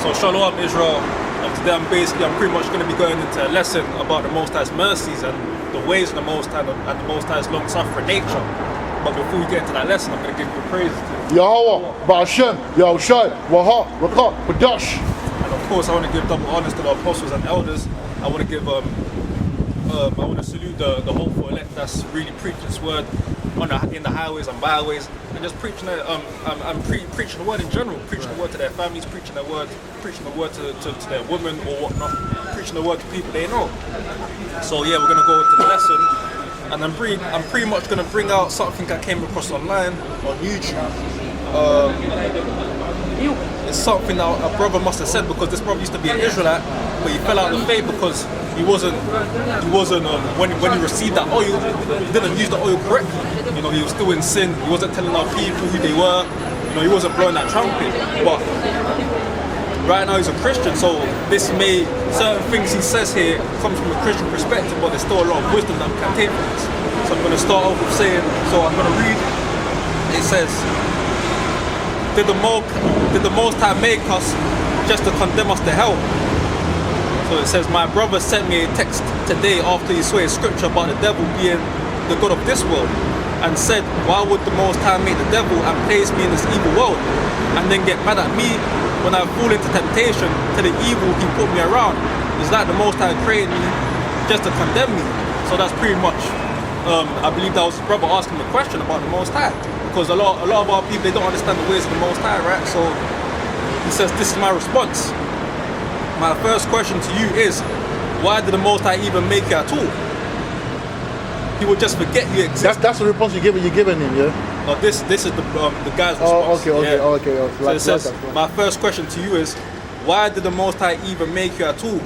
So Shalom Israel, and today I'm pretty much going to be going into a lesson about the Most High's mercies and the ways of the Most High and the Most High's long-suffering nature. But before we get into that lesson, I'm going to give you praise to Yahwah, Ba'ashem, Yahushai, Waha, Rakah, Badash. And of course I want to give double honors to the apostles and elders. I want to give I want to salute the hopeful elect that's really preaching this word in the highways and byways, and just preaching preaching the word in general, preaching the word to their families, preaching the word to their women or whatnot, preaching the word to people they know. So yeah, we're gonna go into the lesson, and I'm pretty much gonna bring out something I came across online on YouTube. It's something that a brother must have said, because this brother used to be an Israelite, but he fell out of the faith because he wasn't when he received that oil, he didn't use the oil correctly. You know, he was still in sin. He wasn't telling our people who they were. You know, he wasn't blowing that trumpet. But right now he's a Christian, so certain things he says here comes from a Christian perspective, but there's still a lot of wisdom that we can take from this. So I'm going to start off with saying, so I'm going to read. It says, Did the Most High make us just to condemn us to hell? So it says, my brother sent me a text today after he saw a scripture about the devil being the god of this world, and said, why would the Most High make the devil and place me in this evil world, and then get mad at me when I fall into temptation to the evil he put me around? It's like the Most High created me just to condemn me. So that's pretty much, I believe that was his brother asking the question about the Most High. Because a lot of our people, they don't understand the ways of the Most High, right? So he says, this is my response. My first question to you is, why did the Most High even make you at all? He would just forget you exist. That's the response you're giving him, yeah? No, this is the guy's response. Okay. So it says, my first question to you is, why did the Most High even make you at all?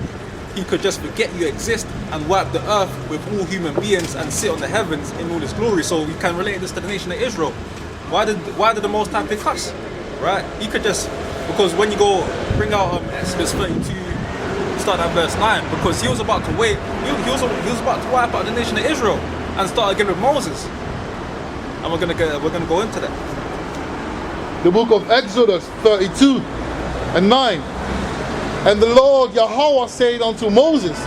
He could just forget you exist and wipe the earth with all human beings and sit on the heavens in all his glory. So we can relate this to the nation of Israel. Why did the Most High pick us? Right? He could just, because when you go bring out Exodus 32, start at verse 9, because he was about to wait, he was about to wipe out the nation of Israel and start again with Moses. And we're gonna go into that. The book of Exodus 32 and 9. And the Lord Yahweh said unto Moses,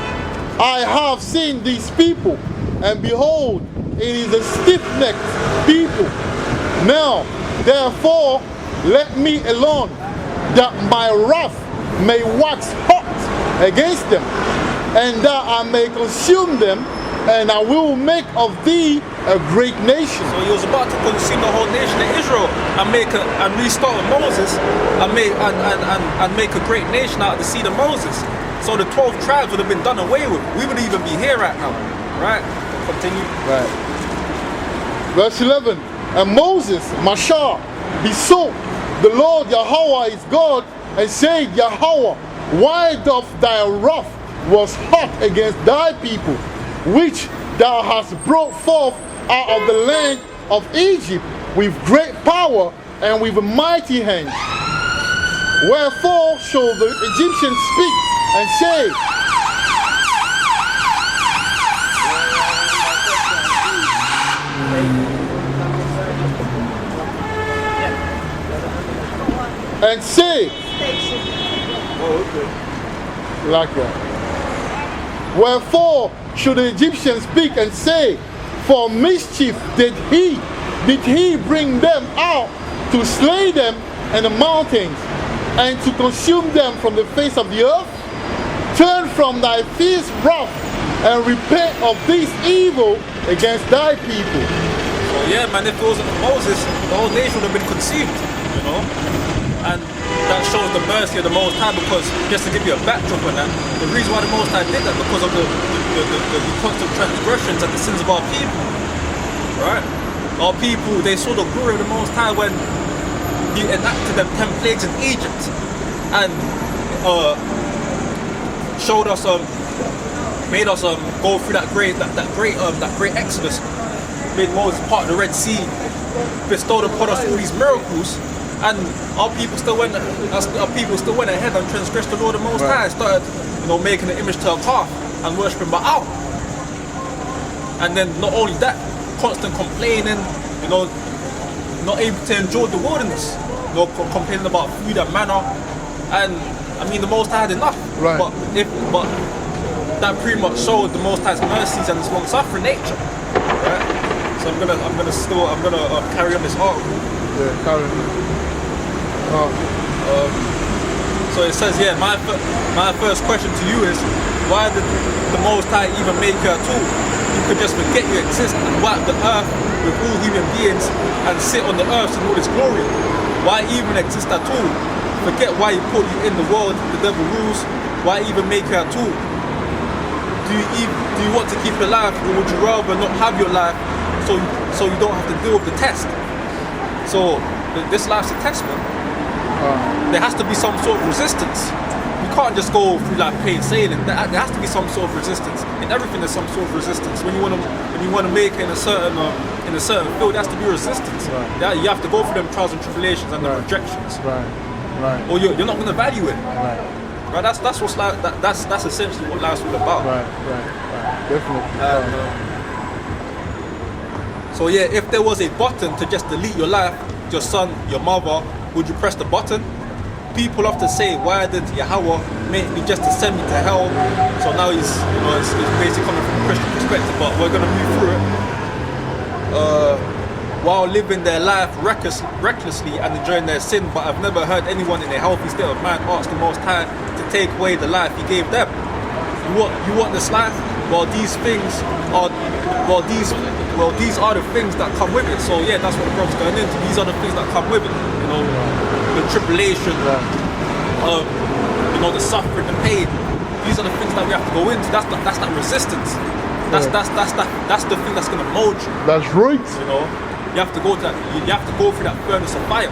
I have seen these people, and behold, it is a stiff-necked people. Now, therefore, let me alone, that my wrath may wax hot against them, and that I may consume them, and I will make of thee a great nation. So he was about to consume the whole nation of Israel and restart with Moses and make a great nation out of the seed of Moses. So the 12 tribes would have been done away with. We wouldn't even be here right now. Right? Continue. Right. Verse 11. And Moses, Mashah, besought the Lord Yahweh his God, and said, Yahweh, why doth thy wrath was hot against thy people, which thou hast brought forth out of the land of Egypt with great power and with a mighty hand? Wherefore shall the Egyptians speak and say, like that. Wherefore should the Egyptians speak and say, for mischief did he bring them out to slay them in the mountains and to consume them from the face of the earth? Turn from thy fierce wrath and repent of this evil against thy people. So yeah, man, if it wasn't for Moses, the whole nation would have been consumed, you know? And that shows the mercy of the Most High, because just to give you a backdrop on that, the reason why the Most High did that because of the constant transgressions and the sins of our people, right? Our people, they saw the glory of the Most High when he enacted them 10 plagues in Egypt and showed us, made us go through that great exodus, made Moses part of the Red Sea, bestowed upon us all these miracles. And our people still went ahead and transgressed the Lord the Most High, started, making an image to a calf and worshipping Baal. And then not only that, constant complaining, not able to enjoy the wilderness, complaining about food and manna, And I mean, the Most High had enough. Right. But that pretty much showed the Most High's mercies and his long-suffering nature. Right. So I'm gonna carry on this article. Yeah, carry on. So it says here, my first question to you is, why did the Most High even make you at all? You could just forget you exist and wipe the earth with all human beings and sit on the earth in all its glory. Why even exist at all? Forget why he put you in the world, the devil rules. Why even make you at all? Do you want to keep your life, or would you rather not have your life so you don't have to deal with the test? So this life's a test, man. There has to be some sort of resistance. You can't just go through like plain sailing. There has to be some sort of resistance. In everything, there's some sort of resistance. When you want to make it in a certain field, there has to be resistance. Right. Yeah, you have to go through them trials and tribulations and the rejections. Right. Or you're not going to value it. Right. Right. That's what's like. That's essentially what life's all about. Right. Definitely. So yeah, if there was a button to just delete your life, your son, your mother, would you press the button? People often say, why did Yahweh make me just to send me to hell? So now it's basically coming from a Christian perspective, but we're going to move through it. While living their life recklessly and enjoying their sin, but I've never heard anyone in a healthy state of mind ask the Most High to take away the life He gave them. You want this life? Well, these are the things that come with it. So yeah, that's what the Prophet's going into. These are the things that come with it. The tribulation, the suffering, the pain. These are the things that we have to go into. That's that resistance. That's the thing that's gonna mold you. That's right. You have to go to that. You have to go through that furnace of fire.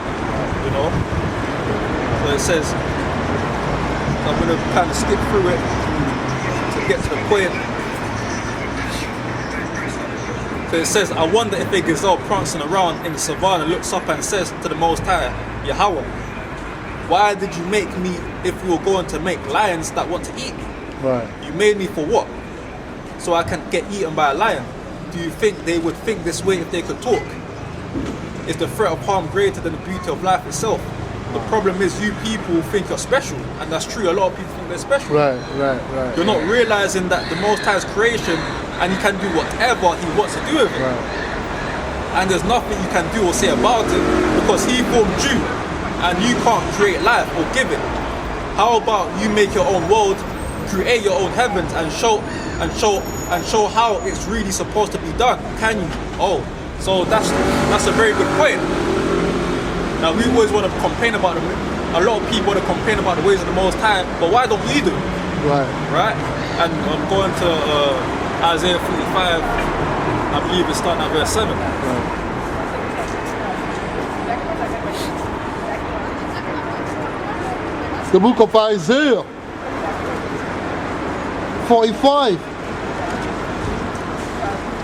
So it says. So I'm gonna kind of skip through it to get to the point. So it says, I wonder if a gazelle prancing around in the savannah looks up and says to the Most High, Yahweh, why did you make me if you were going to make lions that want to eat me? Right. You made me for what? So I can get eaten by a lion. Do you think they would think this way if they could talk? Is the threat of harm greater than the beauty of life itself? The problem is you people think you're special, and that's true, a lot of people think they're special. Right. You're not realizing that the Most High's creation, and He can do whatever He wants to do with it. Right. And there's nothing you can do or say about it, because He formed you, and you can't create life or give it. How about you make your own world, create your own heavens, and show how it's really supposed to be done? Can you? Oh, so that's a very good point. Now we always want to complain about them. A lot of people want to complain about the ways of the Most High, but why don't we do it? Right? And I'm going to Isaiah 45. I believe it's starting at verse 7. The book of Isaiah 45,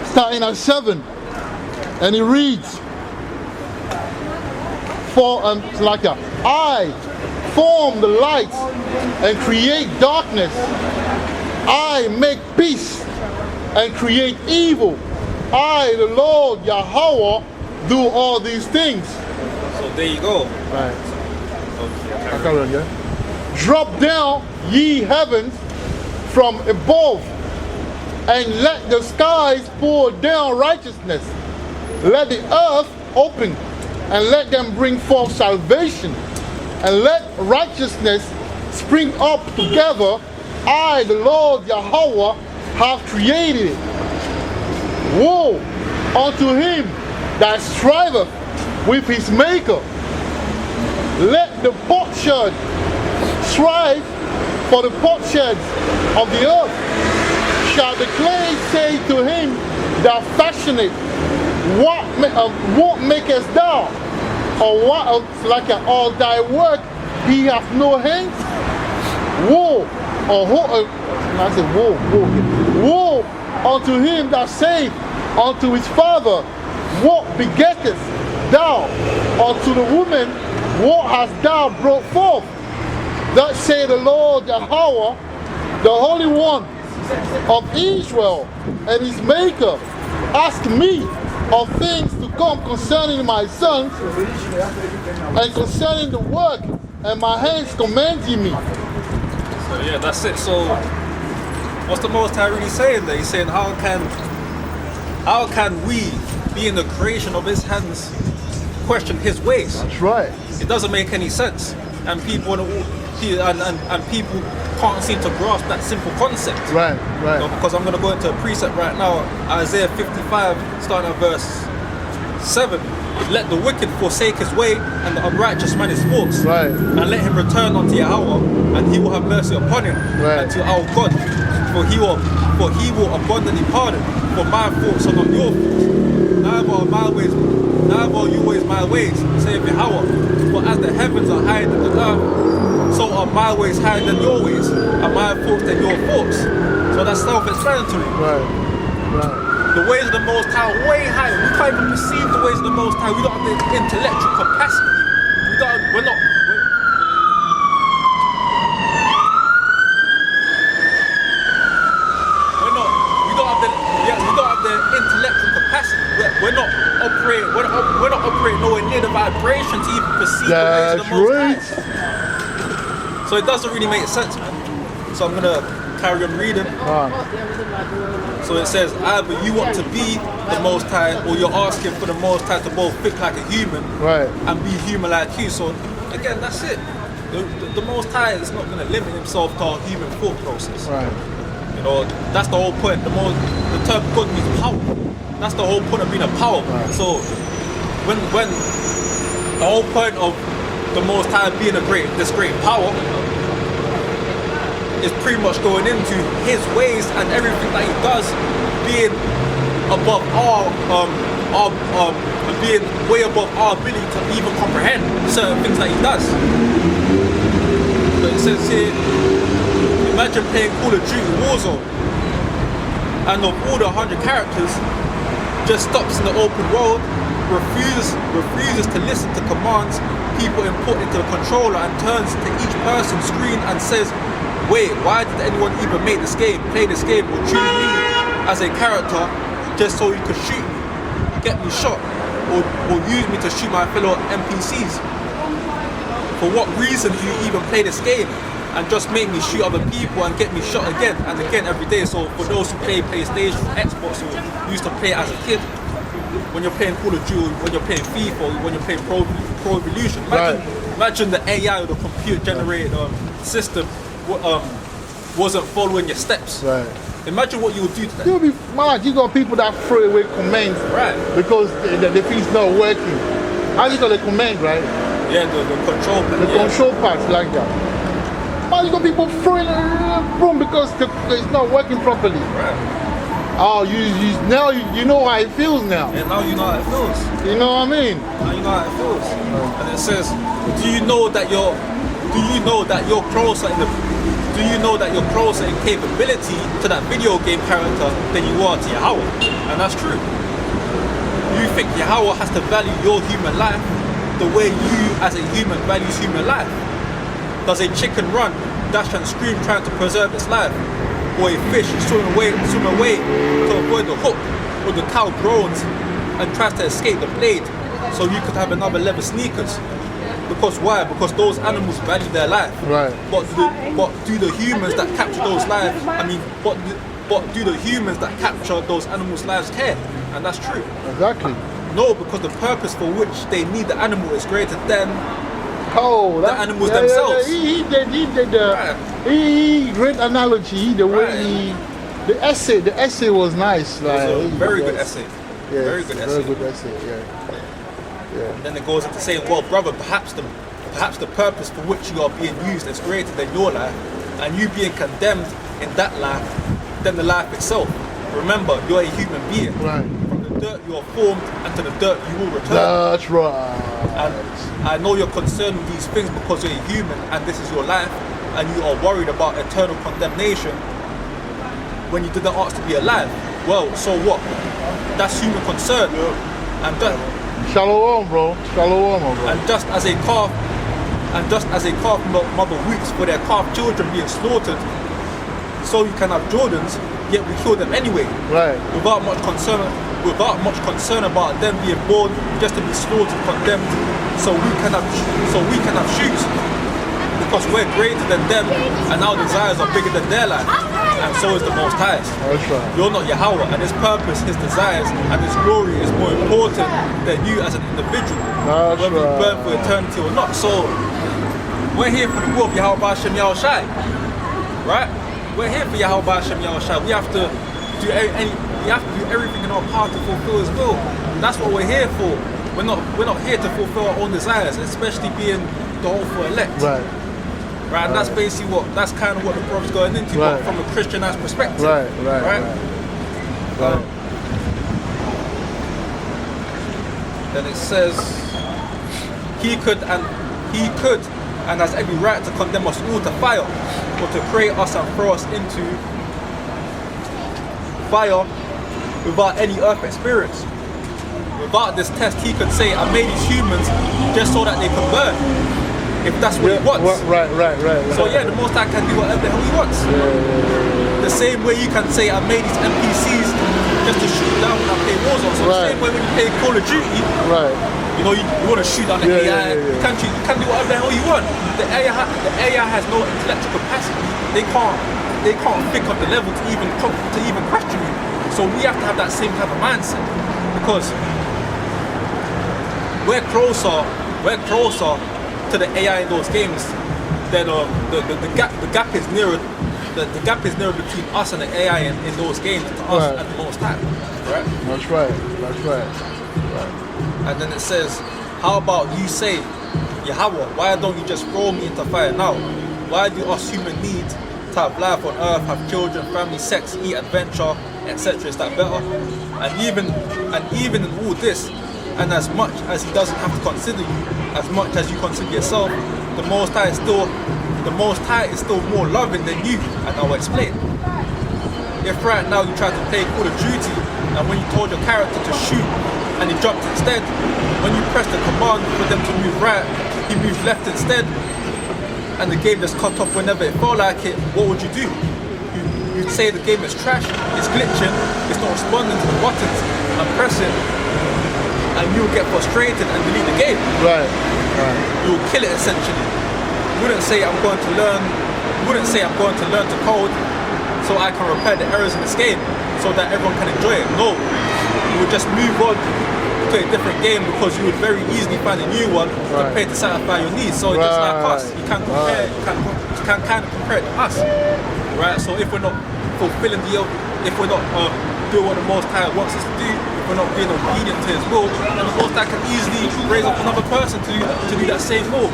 starting at 7, and it reads, I form the lights and create darkness. I make peace and create evil. I, the Lord Yahweh, do all these things. So there you go. Right. Drop down, ye heavens, from above, and let the skies pour down righteousness. Let the earth open, and let them bring forth salvation, and let righteousness spring up together. I, the Lord Yahweh, have created it. Woe unto him that striveth with his maker. Let the potsherd strive for the potsherds of the earth. Shall the clay say to him that fashioned it, what makest thou? Or what all thy work he hath no hands? Woe, woe unto him that saith unto his father, what begettest thou? Unto the woman, what hast thou brought forth? Thus say the Lord Yahweh, the Holy One of Israel, and his Maker. Ask me of things to come concerning my sons, and concerning the work and my hands commanding me. So yeah, that's it. So what's the Most High really saying there? He's saying, how can we, being the creation of His hands, question His ways? That's right. It doesn't make any sense, and people and people can't seem to grasp that simple concept. Right, right. You know, because I'm going to go into a precept right now, Isaiah 55, starting at verse 7. Let the wicked forsake his way, and the unrighteous man his thoughts. Right. And let him return unto Yahwah, and He will have mercy upon him. Right. And to our God, for He will abundantly pardon. For my thoughts are not your thoughts, neither are my ways, neither are your ways my ways, saith Yahweh. For as the heavens are higher than the earth, so are my ways higher than your ways, and my thoughts than your thoughts. So that's self-explanatory. Right, right. The ways of the Most High are way higher. We can't even perceive the ways of the Most High. We don't have the intellectual capacity. We don't have the intellectual capacity. We're not operating nowhere near the vibration to even perceive the ways of the Most High. So it doesn't really make sense, man. So I'm gonna carry on reading. So it says, either you want to be the Most High, or you're asking for the Most High to both think like a human, right, and be human like you. So again, that's it. The Most High is not going to limit Himself to our human thought process. right. You know, that's the whole point. The term God means power. That's the whole point of being a power. Right. So when the whole point of the Most High being this great power is pretty much going into His ways and everything that He does being above being way above our ability to even comprehend certain things that He does. So it says here, imagine playing Call of Duty Warzone, and of all the 100 characters, just stops in the open world, refuses to listen to commands people input into the controller, and turns to each person's screen and says, wait, why did anyone even make this game, play this game, or choose me as a character just so you could shoot me, get me shot, or use me to shoot my fellow NPCs? For what reason do you even play this game and just make me shoot other people and get me shot again and again every day? So for those who play PlayStation, Xbox, or used to play as a kid, when you're playing Call of Duty, when you're playing FIFA, when you're playing Pro Evolution, imagine the AI or the computer-generated system wasn't following your steps. Right. Imagine what you would do to them. You'll be mad. You got people that throw away commands, right, because the thing's not working. How you got the command, right? Yeah, the control part. The control parts like that. Man, you got people throwing boom because it's not working properly. Right. Oh, now you know how it feels now. And now you know how it feels. You know what I mean? Now you know how it feels. And it says, do you know that you're closer in capability to that video game character than you are to Yahweh? And that's true. You think Yahweh has to value your human life the way you as a human values human life? Does a chicken run, dash and scream trying to preserve its life? Or a fish swim away to avoid the hook? Or the cow groans and tries to escape the blade so you could have another leather sneakers? Because why? Because those animals value their life. Right. But do the humans that capture those lives, but do the humans that capture those animals' lives care? And that's true. Exactly. No, because the purpose for which they need the animal is greater than the animals themselves. He great analogy. The way the essay was nice. It was a very good essay. Yeah, very good essay. Very good essay. Yeah. And then it goes into saying, well, brother, perhaps the purpose for which you are being used is greater than your life, and you being condemned in that life than the life itself. Remember, you're a human being. Right. From the dirt you are formed, and to the dirt you will return. That's right. And I know you're concerned with these things because you're a human and this is your life, and you are worried about eternal condemnation when you didn't ask to be alive. Well, so what? That's human concern. And Shalom, bro. Shalom, bro. And just as a calf mother weeps for their calf children being slaughtered, so you can have Jordans, yet we kill them anyway. Right. Without much concern about them being born just to be slaughtered, condemned, so we can have shoes. because we're greater than them and our desires are bigger than their life. And so is the Most High's. That's right. You're not Yahweh, and His purpose, His desires, and His glory is more important than you as an individual. That's whether you right. burn for eternity or not. So we're here for the will of Yahweh Hashem Yahweh Shai. Right? We're here for Yahweh Hashem Yahweh Shai. We have to do everything in our power to fulfill His will. That's what we're here for. We're not here to fulfill our own desires, especially being the hopeful elect. Right. Right, and that's basically that's kind of what the prophet's going into, Right. but from a Christianized perspective. Right. Then it says he could and has every right to condemn us all to fire, or to create us and throw us into fire without any earth experience. Without this test, he could say, I made these humans just so that they could burn, if that's what he wants. Right. So yeah, the Most High can do whatever the hell he wants. The same way you can say, I made these NPCs just to shoot down when I play Warzone. So the same way when you play Call of Duty, you know, you want to shoot down the AI. You can do whatever the hell you want. The AI has no intellectual capacity. They can't think of the level to even question you. So we have to have that same type of mindset, because we're closer to the AI in those games than the gap is nearer. The gap is nearer between us and the AI in those games to us at the most time, right? That's right. And then it says, how about you say, Yahweh, why don't you just throw me into fire now? Why do us human need to have life on earth, have children, family, sex, eat, adventure, etc.? Is that better? And even in all this, and as much as He doesn't have to consider you, as much as you consider yourself, the Most High is still more loving than you, and I'll explain. If right now you try to play Call of Duty, and when you told your character to shoot, and he jumped instead, when you press the command for them to move right, he moved left instead, and the game just cut off whenever it felt like it, what would you do? You'd say the game is trash, it's glitching, it's not responding to the buttons I'm pressing, and you'll get frustrated and delete the game. Right. You'll kill it essentially. You wouldn't say I'm going to learn to code so I can repair the errors in this game so that everyone can enjoy it. No. You would just move on to a different game, because you would very easily find a new one to pay to satisfy your needs. So just like us, you can compare, you can kind of compare it to us, right? So if we're not fulfilling if we're not doing what the Most High wants us to do, if we're not being obedient to His will, then the Most High can easily raise up another person to do that same will,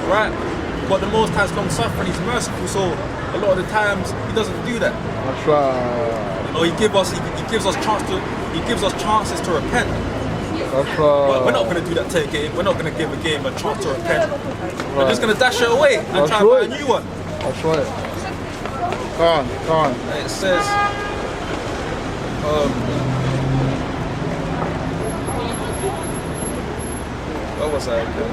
right? But the Most High's long suffering, He's merciful, so a lot of the times He doesn't do that. That's right. You know, He gives us chances to repent. That's But right. we're not going to do that to a game. We're not going to give a game a chance to repent. We're just going to dash it away and try and buy a new one. That's right. Come on. And it says, what was I again?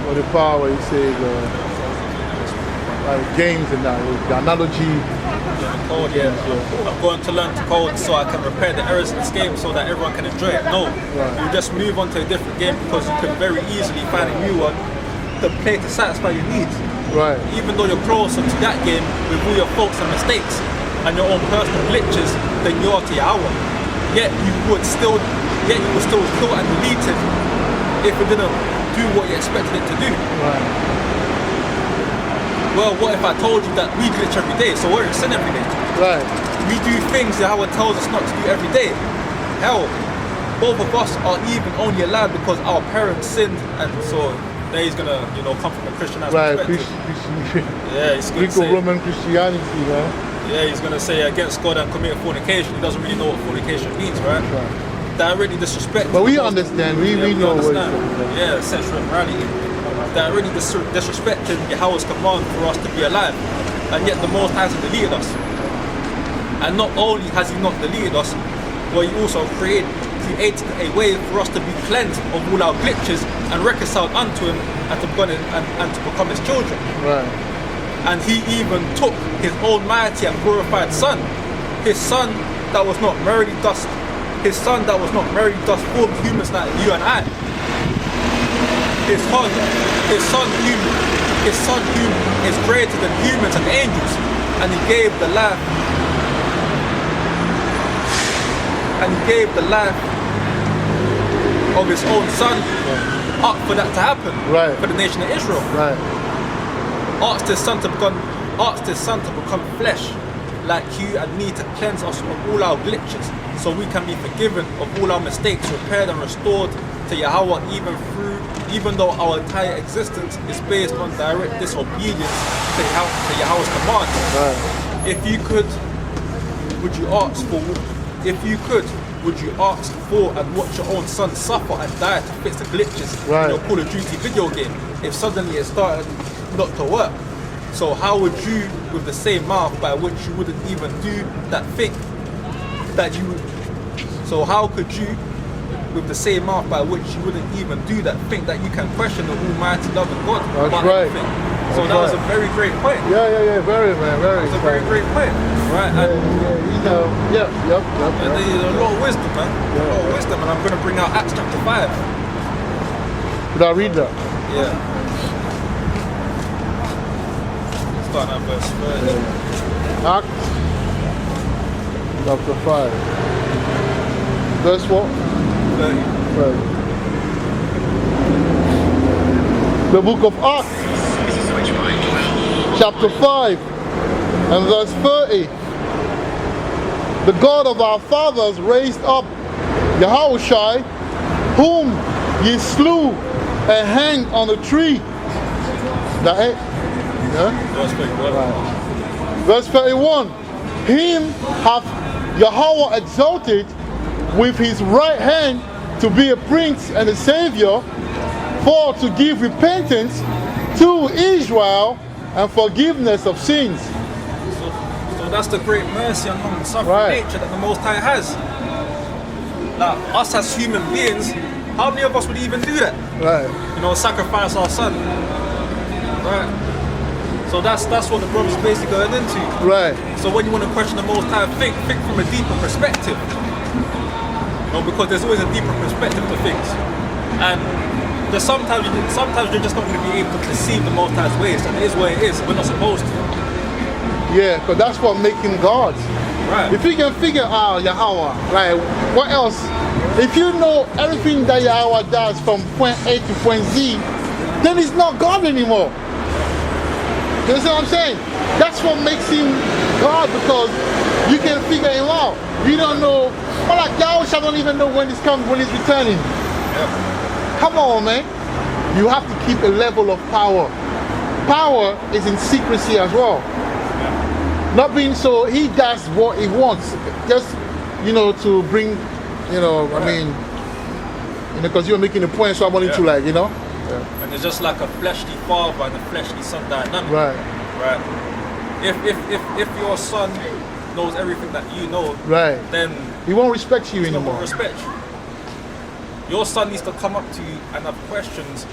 Or the part where you say like games and that, the analogy. Code, yeah. I'm going to learn to code so I can repair the errors in this game so that everyone can enjoy it. No, you just move on to a different game, because you can very easily find a new one to play to satisfy your needs. Right. Even though you're closer to that game with all your faults and mistakes and your own personal glitches than you are to Yahweh, yet you would still kill and delete it if it didn't do what you expected it to do. Right. Well, what if I told you that we glitch every day, so we're in sin every day? Right. We do things that Yahweh tells us not to do every day. Hell, both of us are even only allowed because our parents sinned, and so there he's gonna, come from a Christianized perspective. Yeah, he's gonna say Roman Christianity, man. Yeah, he's gonna say against God and commit fornication. He doesn't really know what fornication means, right? Directly disrespect. But we understand. We know what it is. Yeah, sexual immorality. Directly disrespecting Yahweh's command for us to be alive, and yet the Most High has deleted us. And not only has He not deleted us, but He also created a way for us to be cleansed of all our glitches and reconciled unto Him and to become His children. Right. And He even took His almighty and glorified Son, His Son that was not merely dust, formed humans like you and I. his son who is greater than humans and angels, and he gave the life of his own son up for that to happen for the nation of Israel. Asked his son to become flesh like you and me, to cleanse us of all our glitches, so we can be forgiven of all our mistakes, repaired and restored to Yahweh, even though our entire existence is based on direct disobedience to Yahweh's commands. If you could, would you ask for and watch your own son suffer and die to fix the glitches in your Call of Duty video game if suddenly it started not to work? So how would you, with the same mouth by which you wouldn't even do that thing that you would? So how could you, with the same mouth by which you wouldn't even do that thing that you can question the Almighty love of God? That's right. So that was a very great point. Yeah, very, man, very. That's a very great point, right? And yep. There's a lot of wisdom, man. A lot of wisdom, and I'm going to bring out Acts chapter 5. Could I read that? Yeah. Starting at verse 30. Acts chapter 5. Verse what? 30. The book of Acts, chapter 5 and verse 30. The God of our fathers raised up Yahushua, whom ye slew and hanged on a tree. That it? Yeah? Verse 31. Him hath Yahweh exalted with his right hand to be a prince and a savior, for to give repentance to Israel and forgiveness of sins. So that's the great mercy and long suffering nature that the Most High has. Now, us as human beings, how many of us would even do that? You know, sacrifice our son. So that's what the brother's basically going into. So when you want to question the Most High, think from a deeper perspective. You know, because there's always a deeper perspective to things. And there's sometimes you're just not going to be able to perceive the Most High's ways, and it is what it is. We're not supposed to. Yeah, because that's what makes him God. If you can figure out Yahweh, like what else? If you know everything that Yahweh does from point A to point Z, then he's not God anymore. You see what I'm saying? That's what makes him God, because you can figure him out. You don't know, Malak, Yahweh don't even know when he's coming, when he's returning. Come on, man. You have to keep a level of power. Power is in secrecy as well. Not being so, he does what he wants. Just, you know, to bring, you know, I mean, you know, because you're making a point, so I wanted to, like, you know. And it's just like a fleshly father and a fleshly son dynamic. If your son knows everything that you know, then he won't respect you anymore. He won't respect you. Your son needs to come up to you and have questions,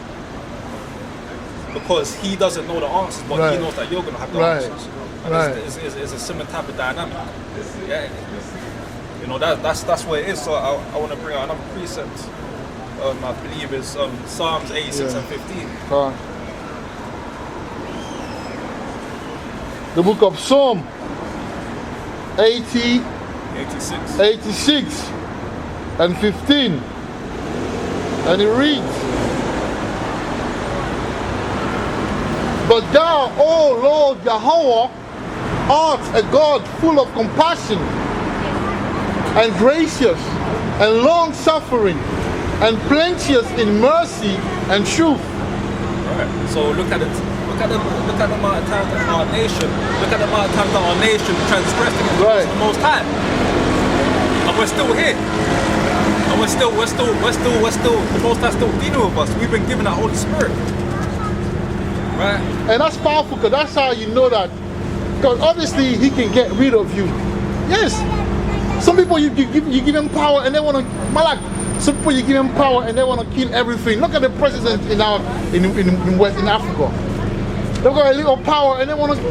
because he doesn't know the answers, but he knows that you're going to have the answers. And it's a similar type of dynamic. Yeah, you know, that's what it is. So I want to bring out another precept. I believe it's Psalms 86 and 15. The book of Psalm 86 and 15. And it reads, But thou, O Lord Yahweh, art a God full of compassion and gracious and long-suffering and plenteous in mercy and truth. So look at it. Look at the amount of times that our nation, transgressed against the Most High, and we're still here. And we're still. The Most High still dealing with us. We've been given that Holy Spirit, And that's powerful, because that's how you know that. Because obviously he can get rid of you. Yes. Some people you give them power and they want to Malak. Some people you give them power and they want to kill everything. Look at the president in Africa. They've got a little power and they want to.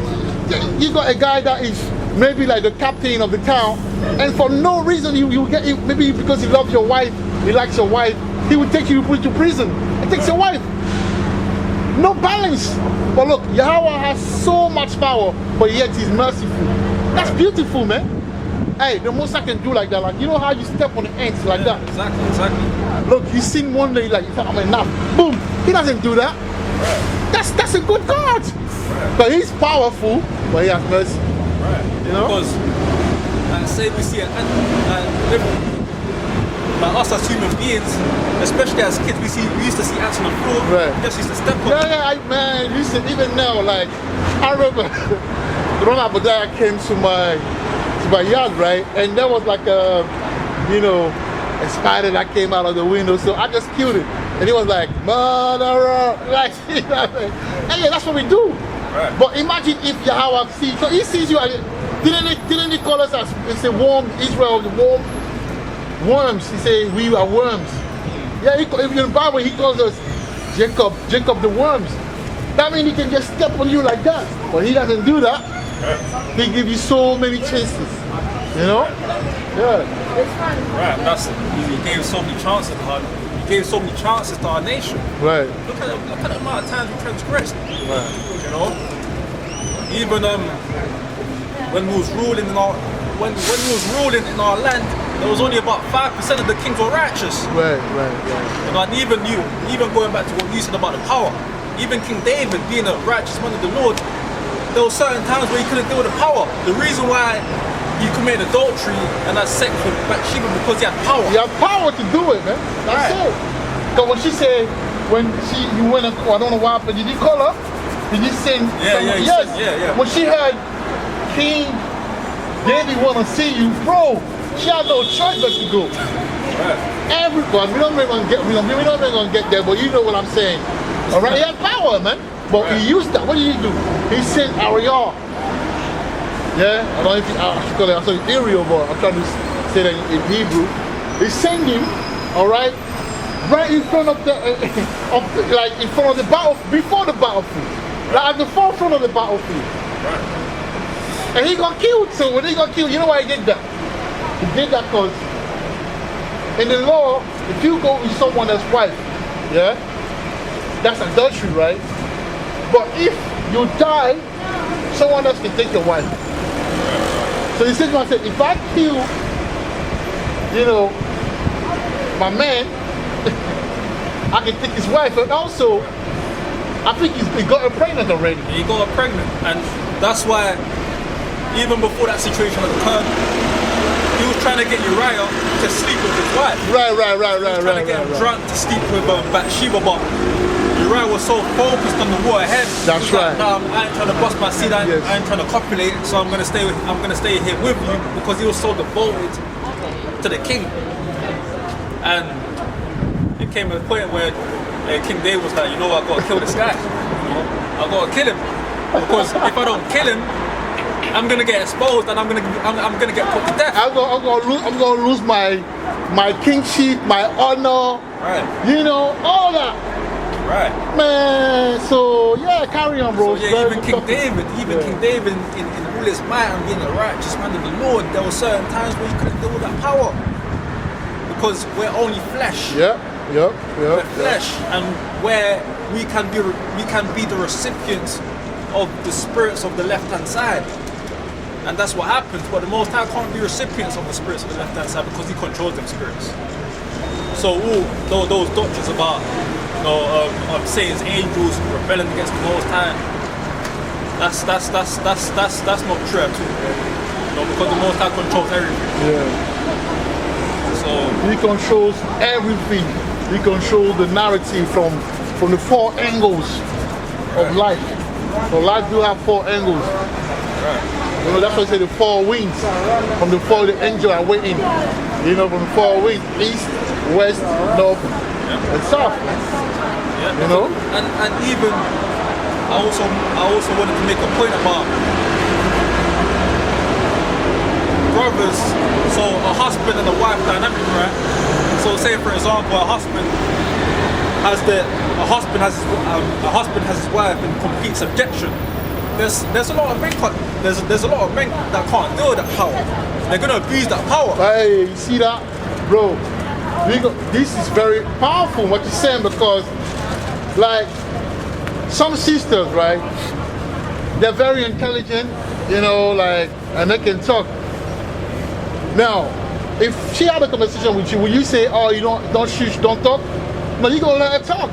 You got a guy that is maybe like the captain of the town, and for no reason you get maybe because he loves your wife, he likes your wife, he would take you to prison and takes your wife. No balance. But look, Yahweh has so much power, but yet he's merciful. That's beautiful, man. Hey, the most I can do like that, like, you know how you step on the ants like that? Exactly. Look, he's seen one day, like, I'm enough. Boom. He doesn't do that. Right. That's a good God. Right. But he's powerful, but he has mercy. Right. You know? Because, say we see an ant, like us as human beings, especially as kids, we used to see ants on the floor. Right. We just used to step on. Man, listen, even now, like, I remember the one Abu Daya came to my yard, right? And there was like a spider that came out of the window, so I just killed it. And he was like, murderer, like, you know what I mean? And yeah, that's what we do. Right. But imagine if Yahweh sees, so he sees you, didn't he call us as, it's a worm, Israel, the worm? Worms, he said we are worms. Yeah, in the Bible he calls us Jacob the worms. That means he can just step on you like that. But he doesn't do that. He gives you so many chances. You know? Yeah. Right, he gave so many chances to her. He gave so many chances to our nation. Right. Look at the amount of times we transgressed. Right. You know? Even when we was ruling in our land, there was only about 5% of the kings were righteous. Right. You know, and even going back to what you said about the power, even King David being a righteous man of the Lord, there were certain times where he couldn't deal with the power. The reason why he committed adultery and had sex with Bathsheba because he had power. He had power to do it, man. That's it. Because when she said, you went, I don't know what happened, did you call her? Did you send? Yeah. When she heard King David want to see you, bro, she had no choice but to go. Right. Everyone, we're not even gonna get there, but you know what I'm saying. All right, he had power, man. But he used that. What did he do? He sent Ariel. Yeah, I don't know if I should call it. I said Ariel, but I'm trying to say that in Hebrew. He sent him, all right in front of like in front of the battle, before the battlefield, like at the forefront of the battlefield. Right. And he got killed. So when he got killed, you know why he did that? He did that because in the law, if you go with someone else's wife, yeah, that's adultery, right? But if you die, someone else can take your wife. So he said to myself, if I kill, my man, I can take his wife. And also, I think he got her pregnant already. He got her pregnant, and that's why even before that situation occurred, he was trying to get Uriah to sleep with his wife. Right. Trying to get him drunk to sleep with Bathsheba, but Uriah was so focused on the war ahead. That's right. Like, nah, I ain't trying to bust my seed. I ain't trying to copulate. So I'm gonna stay here with you, because he was so devoted to the king. And it came to the point where King David was like, you know what, I gotta kill this guy. I gotta kill him, because if I don't kill him, I'm gonna get exposed and I'm gonna get put to death. I'm gonna lose my kingship, my honor, right? All that. Right. Man, so yeah, carry on, bro. So yeah, even King David in all his might and being a righteous man of the Lord, there were certain times where he couldn't deal with that power, because we're only flesh. We're flesh, and where we can be the recipients of the spirits of the left-hand side. And that's what happens. But the Most High can't be recipients of the spirits of the left-hand side, because he controls them spirits. So all those doctrines about Satan's angels rebelling against the Most High, that's not true at all. Because the Most High controls everything. Yeah. So he controls everything. He controls the narrative from the four angles of life. So life do have four angles. right. That's why I say the four winds. From the four, the angel are waiting. From the four winds, east, west, north, and south. And even I also wanted to make a point about brothers. So a husband and a wife dynamic, right? So say for example, a husband has his wife in complete subjection. There's a lot of men that can't deal with that power. They're gonna abuse that power. Hey, you see that, bro? This is very powerful what you're saying, because like some sisters, right? They're very intelligent, you know, like, and they can talk. Now, if she had a conversation with you, will you say, "Oh, you don't shush, don't talk"? No, you gonna let her talk.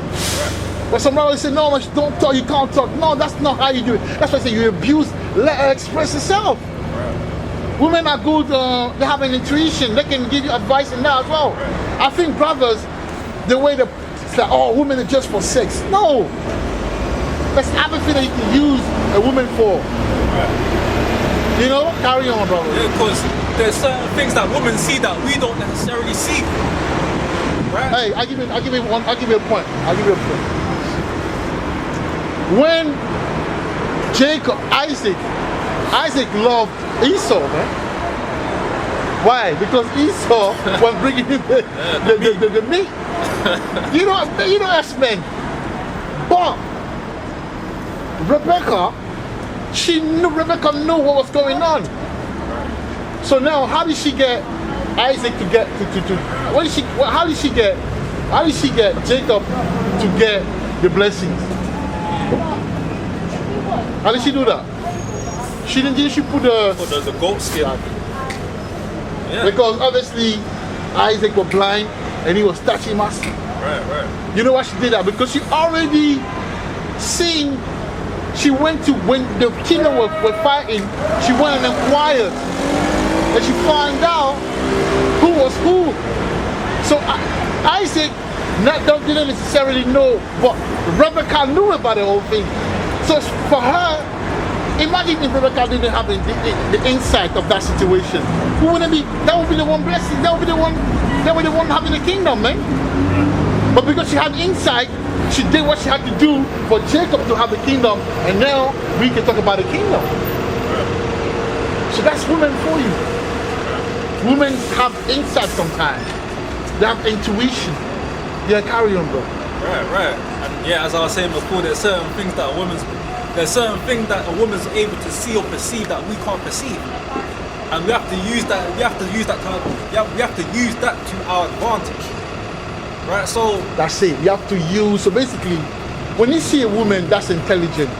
But some brothers say, "No, don't talk, you can't talk." No, that's not how you do it. That's why I say you abuse. Let her express herself. Women are good. They have an intuition. They can give you advice in that as well. I think brothers, the way it's like, "Oh, women are just for sex." No. That's everything that you can use a woman for. You know, carry on, brother. Yeah, because there's certain things that women see that we don't necessarily see. Right? Hey, I'll give you a point. When Isaac loved Esau, man. Why? Because Esau was bringing him the meat. You know us men. But Rebecca knew what was going on. So now, how did she get Isaac to get how did she get Jacob to get the blessings? How did she do that? Did she put the goat skin? Yeah. Because obviously Isaac was blind and he was touching us. Right. You know why she did that? Because she already seen. She went to, when the kingdom were fighting, she went and inquired. And she found out who was who. So Isaac didn't necessarily know, but Rebecca knew about the whole thing. So for her, imagine if Rebecca didn't have the insight of that situation. That would be the one blessing, that would be the one having the kingdom, man. But because she had insight, she did what she had to do for Jacob to have the kingdom, and now we can talk about the kingdom. So that's women for you. Women have insight sometimes. They have intuition. Yeah, carry on, bro. Right. And yeah, as I was saying before, there's certain things that a woman's able to see or perceive that we can't perceive. And we have to use that. We have to use that to our advantage. Right, so that's it. You have to use. So basically, when you see a woman that's intelligent,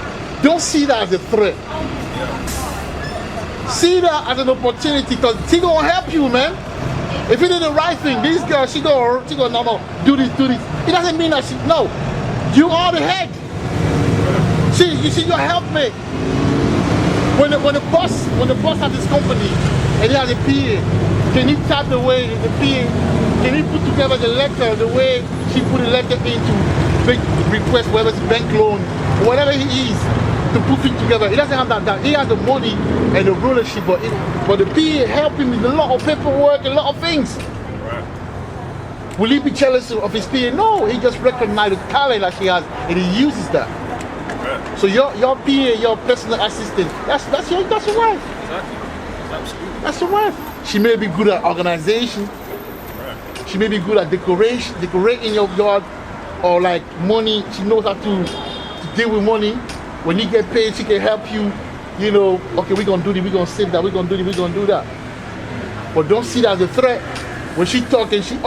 don't see that as a threat. Yeah. See that as an opportunity, because she gonna help you, man. If you do the right thing, this girl, she go no, do this. It doesn't mean that no. You are the head. See, you see, your helpmate. When the boss has his company and he has a PA, can he type the way the PA? Can he put together the letter the way she put the letter in to make request, whether it's bank loan, or whatever he is, to put it together? He doesn't have that. He has the money and the rulership, but the PA help him with a lot of paperwork, a lot of things. Right. Will he be jealous of his PA? No, he just recognizes the talent that she has and he uses that. Right. So your PA, your personal assistant, that's your wife. Exactly. Absolutely. That's your wife. She may be good at organization. She may be good at decorating your yard, or like money. She knows how to deal with money. When you get paid, she can help you. You know, okay, we're gonna do this, we're gonna save that, we're gonna do this, we're gonna do that. But don't see that as a threat. When she talking, she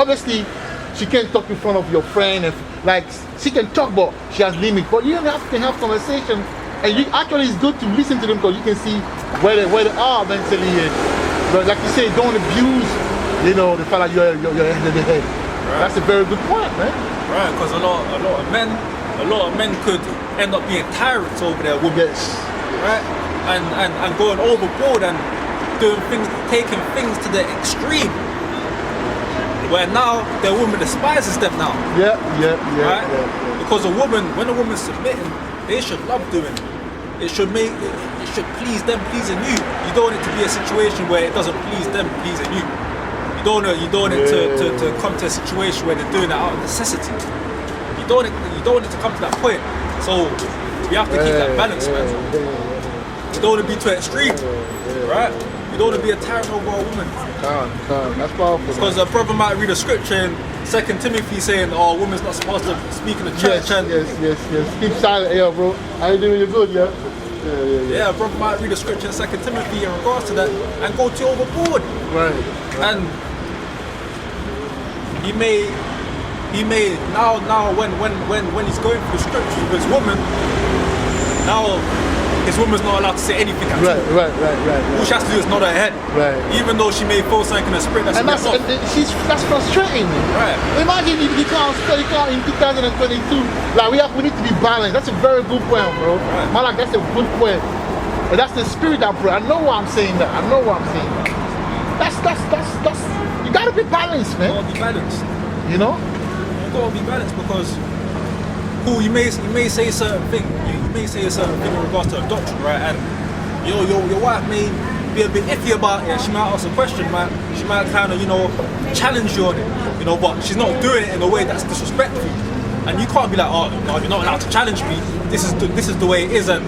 can't talk in front of your friend, and like she can talk, but she has limits. But you can have conversation, and it's good to listen to them, because you can see where they are mentally. But like you say, don't abuse. You know, the fact that you're head of the head. Right. That's a very good point, man. Right, because a lot of men could end up being tyrants over their women. Yes. Right? And going overboard and doing things, taking things to the extreme. Where now their woman despises them now. Yeah. Right? Yeah. Because when a woman's submitting, they should love doing it. It should please them pleasing you. You don't want it to be a situation where it doesn't please them pleasing you. You don't want it to come to a situation where they're doing it out of necessity. You don't want it to come to that point. So we have to keep that balance, man. You don't want to be too extreme, right? You don't want to be a tyrant over a woman. That's powerful. Because a brother might read a scripture in 2 Timothy saying, "Oh, a woman's not supposed to speak in the church." Yes. Keep silent, bro. How you doing? You're good, yeah. Yeah, a brother might read a scripture in 2 Timothy in regards to that and go too overboard. Right. And he may now when he's going through scripture with his woman, Now, his woman's not allowed to say anything at all. Right. All she has to do is nod her head. Right. Even though she may feel something in her spirit that's And that's frustrating. Right. Imagine if you can't in 2022. Like we need to be balanced. That's a very good point, bro. Right. Malak, that's a good point. But that's the spirit I brought. I know why I'm saying that. That's you gotta be balanced, man. You gotta be balanced. You know? You gotta be balanced because cool, you may say a certain thing. You may say a certain thing in regards to a doctrine, right? And your wife may be a bit iffy about it. She might ask a question, man. She might kind of, challenge you on it, but she's not doing it in a way that's disrespectful. And you can't be like, oh, no, you're not allowed to challenge me. This is the way it is, and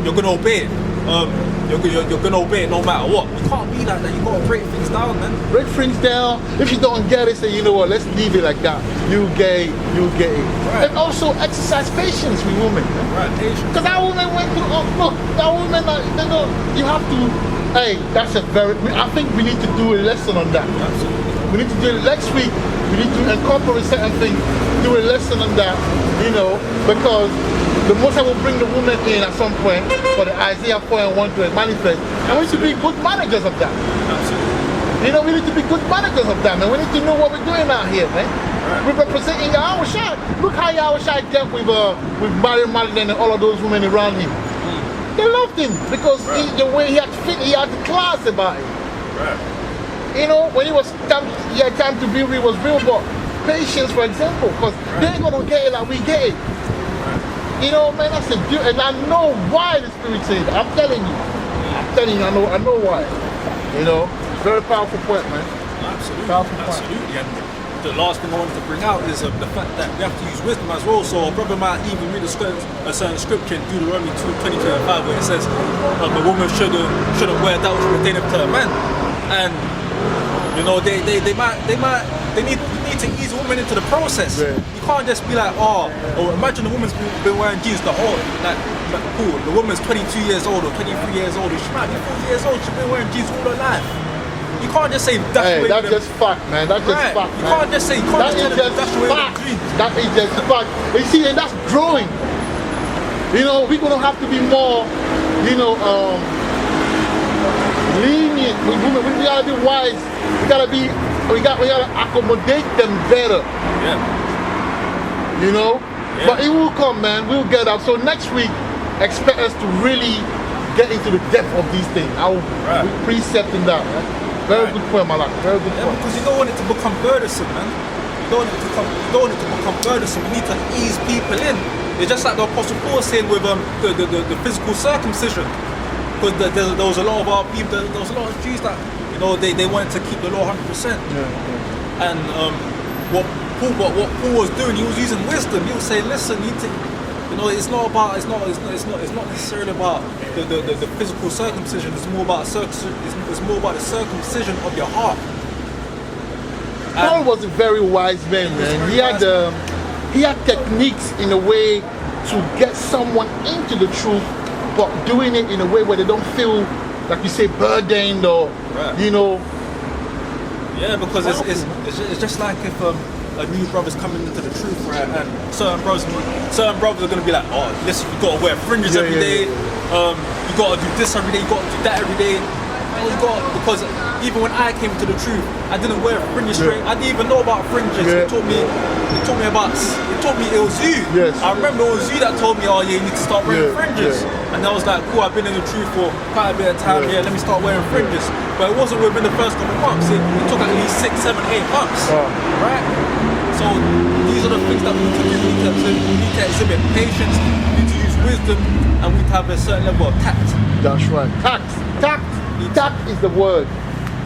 you're gonna obey it. You're gonna obey it no matter what. You can't be like that. You gotta break things down, man. Break things down. If you don't get it, say, you know what, let's leave it like that. You get it. Right. And also exercise patience with women. Right, patience. Because that woman went through, that woman, you have to, I think we need to do a lesson on that. Absolutely. We need to do it next week. We need to incorporate certain things, do a lesson on that, because the Most High will bring the woman in at some point for the Isaiah 4 and 1 to manifest. And we need to be good managers of that. Absolutely. We need to be good managers of that, man. We need to know what we're doing out here, man. Right. We're representing Yahweh. Look how Yahweh dealt with Mariam Magdalene and all of those women around him. They loved him because the way he had the class about it. Right. When he had time to be real, was real, but patience, for example, because they ain't gonna get it like we get it. Man, that's a beauty, and I know why the Spirit says it. I'm telling you, I know why. Very powerful point, man. Absolutely. Powerful point. Absolutely. And the last thing I wanted to bring out is the fact that we have to use wisdom as well. So a brother might even read a certain scripture in Deuteronomy 20:25 where it says a woman shouldn't wear that which pertaineth to a man. And they need to ease a woman into the process. Yeah. You can't just be like, imagine the woman's been wearing jeans the whole, cool, the woman's 22 years old or 23 years old, or she might be 40 years old, she's been wearing jeans all her life. You can't just say that's just fact, man. That's just fact, man. You can't just say, That is just fact. But you see, and that's growing. We're gonna have to be more, lenient with women. We gotta be wise. We gotta accommodate them better. Yeah. But it will come, man. We'll get up. So next week, expect us to really get into the depth of these things. I'll be precepting that, man. Very good point, Malak. Very good point. Because you don't want it to become burdensome, man. You don't want it to become burdensome. We need to ease people in. It's just like the Apostle Paul saying with the physical circumcision. Because there was a lot of our people, there was a lot of Jews that they wanted to keep the law 100%. Yeah. And what Paul was doing, he was using wisdom. He was saying, listen, you need to, it's not necessarily about the physical circumcision. It's more about it's more about the circumcision of your heart. Paul was a very wise man. He had techniques in a way to get someone into the truth, but doing it in a way where they don't feel, like you say, burdened or, Yeah, because it's just like if a new brother's coming into the truth, right? And certain brothers are going to be like, oh, listen, you got to wear fringes every day. You got to do this every day. You got to do that every day. Because even when I came to the truth, I didn't wear fringes straight. I didn't even know about fringes. Yeah. It taught me it was you. Yes. I remember it was you that told me, oh yeah, you need to start wearing fringes. Yeah. And I was like, cool, I've been in the truth for quite a bit of time. Yeah, let me start wearing fringes. But it wasn't within the first couple of months. It took at least 6, 7, 8 months. Right? So these are the things that we need to do. We need to exhibit patience, we need to use wisdom, and we need to have a certain level of tact. That's right. Tact is the word.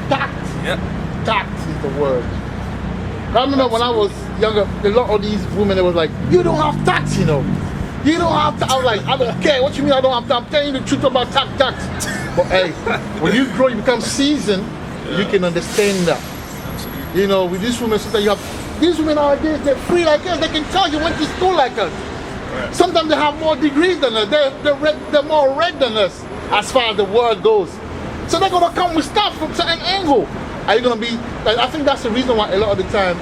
Tact. Yeah. Tact is the word. I remember when I was younger, a lot of these women, they was like, you don't have tact, You don't have tact. I was like, I don't care. What you mean I don't have tact? I'm telling you the truth about tact. But hey, when you grow, you become seasoned, you can understand that. Absolutely. With these women, sometimes you have, these women nowadays, they're free like us. They can tell you went to school like us. Right. Sometimes they have more degrees than us. They're more read than us as far as the world goes. So they're going to come with stuff from certain angle. Are you going to be, I think that's the reason why a lot of the time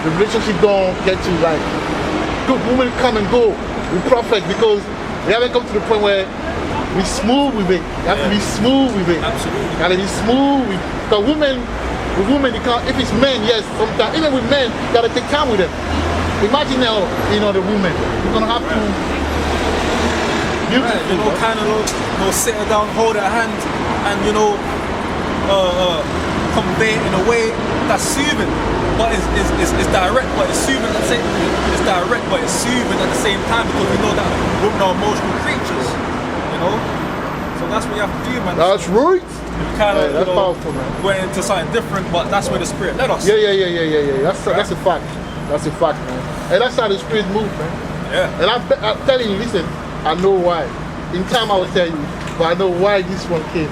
the relationship don't get to good women come and go with prophet, because a We haven't come to the point where we smooth with it. You have to be smooth with it. Absolutely. You gotta be smooth with it. Because with women, you can't, if it's men, yes, sometimes, even with men, you gotta take time with them. Imagine now, the woman, you're gonna have to, beautiful, kind of, sit her down, hold her hand, and, convey it in a way that's soothing. But it's direct, but it's soothing at the same time. It's direct, but it's soothing at the same time because we know that women are emotional creatures, So that's what you have to do, man. That's right. That's powerful, man. Went into something different, but that's where the Spirit led us. Yeah. That's a fact. That's a fact, man. And that's how the Spirit moves, man. Yeah. And I'm telling you, listen, I know why. In time I will tell you, but I know why this one came.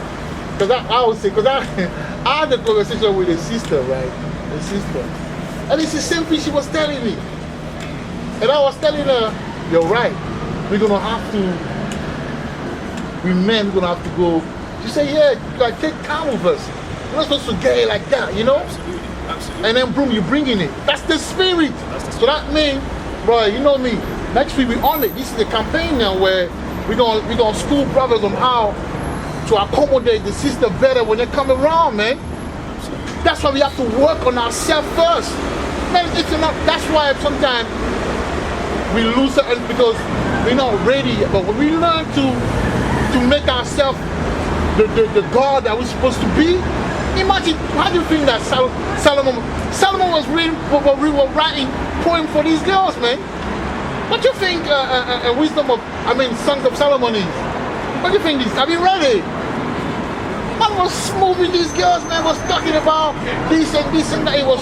Because I would say, because I had a conversation with a sister, right? A sister. And it's the same thing she was telling me. And I was telling her, you're right. We're going to have to, we men, we're going to have to go. She said, yeah, like take time with us. We're not supposed to get it like that, Absolutely. And then boom, you're bringing it. That's the spirit. So that means, bro, you know me, next week we on it. This is the campaign now where we're gonna school brothers on how to accommodate the sister better when they come around, man. That's why we have to work on ourselves first. Man, it's not, that's why sometimes we lose certain because we're not ready yet. But when we learn to make ourselves the God that we're supposed to be, imagine, how do you think that Solomon was writing poem for these girls, man? What do you think Songs of Solomon is? What do you think this? Have you read it? Man was smoothing these girls, man, was talking about this and that. It was,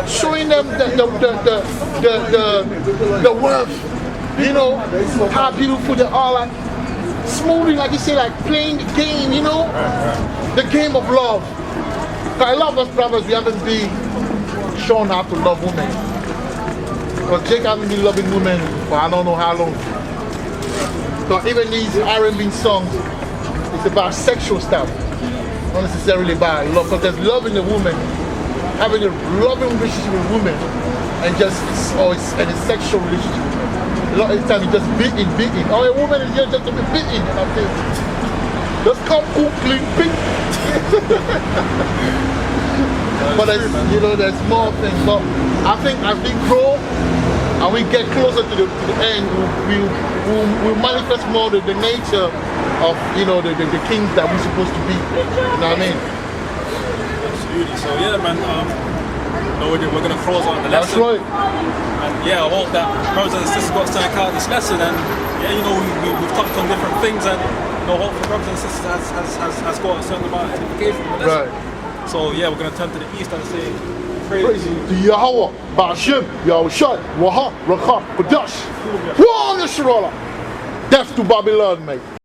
showing them the worth, how beautiful they are, like smoothing, like you say, like playing the game, the game of love. Because a lot of us brothers, we haven't been shown how to love women. Because Jake hasn't been loving women for I don't know how long. So even these R&B songs, it's about sexual stuff, not necessarily about love. Because there's loving a woman, having a loving relationship with women, and a sexual relationship with women. A lot of the time you just beating. Oh, a woman is here just to be beaten, and I'm saying, just come cook, clean, pick. But there's more things. But I think as we grow and we get closer to the end, we'll manifest more the nature of the kings that we're supposed to be. You know what I mean? Absolutely. So yeah, man. We're gonna close on the lesson. That's right. And yeah, I hope that brothers and sisters got something out of this lesson. And yeah, we've touched on different things, and hopefully brothers and sisters has got a certain amount of edification from the lesson. Right. So yeah, we're gonna turn to the east and say, praise to Yahwah, Ba'ashem, Yahushai, Waha, Rakha, Badash. One Shirala. Death to Babylon, mate.